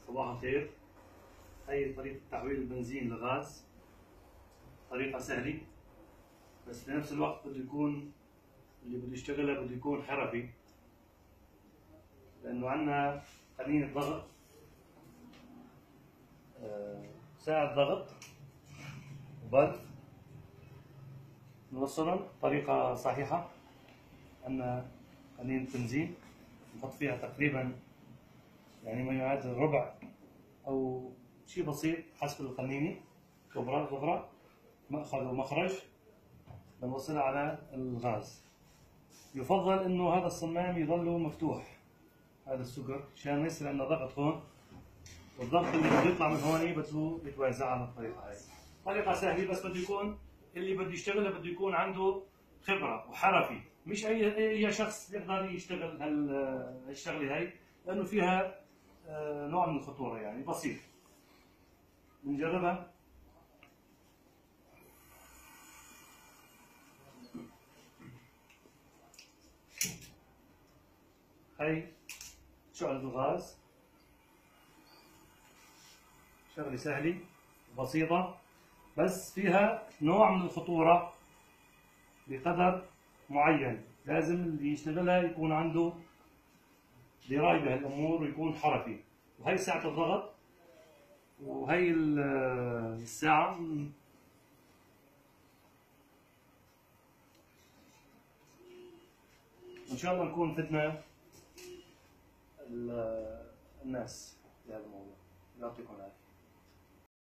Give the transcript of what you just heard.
صباح الخير. هي طريقة تحويل البنزين لغاز، طريقة سهلة بس في نفس الوقت بده يكون اللي بده يشتغلها بده يكون حرفي، لأنه عندنا قنينة ضغط، ساعة ضغط وبلف نوصلهم بطريقة صحيحة. عندنا قنينة بنزين نحط فيها تقريبا يعني ما يعادل ربع أو شيء بسيط حسب القنينة، غبرة مأخذ ومخرج بنوصلها على الغاز. يفضل انه هذا الصمام يظل مفتوح، هذا السكر، عشان يصير عندنا ضغط هون، والضغط اللي بده يطلع من هون بده يتوزع على الطريقة هاي. طريقة سهلة بس بده يكون اللي بده يشتغلها بده يكون عنده خبرة وحرفي، مش اي شخص يقدر يشتغل هالشغلة هاي، لأنه فيها نوع من الخطورة يعني بسيط. بنجربها. هاي شعلة الغاز، شغلة سهلة بسيطة بس فيها نوع من الخطورة بقدر معين، لازم اللي يشتغلها يكون عنده دراية بهالأمور ويكون حرفي. وهي ساعة الضغط وهي الساعة، وإن شاء الله نكون فتنا الناس بهذا الموضوع. يعطيكم العافية.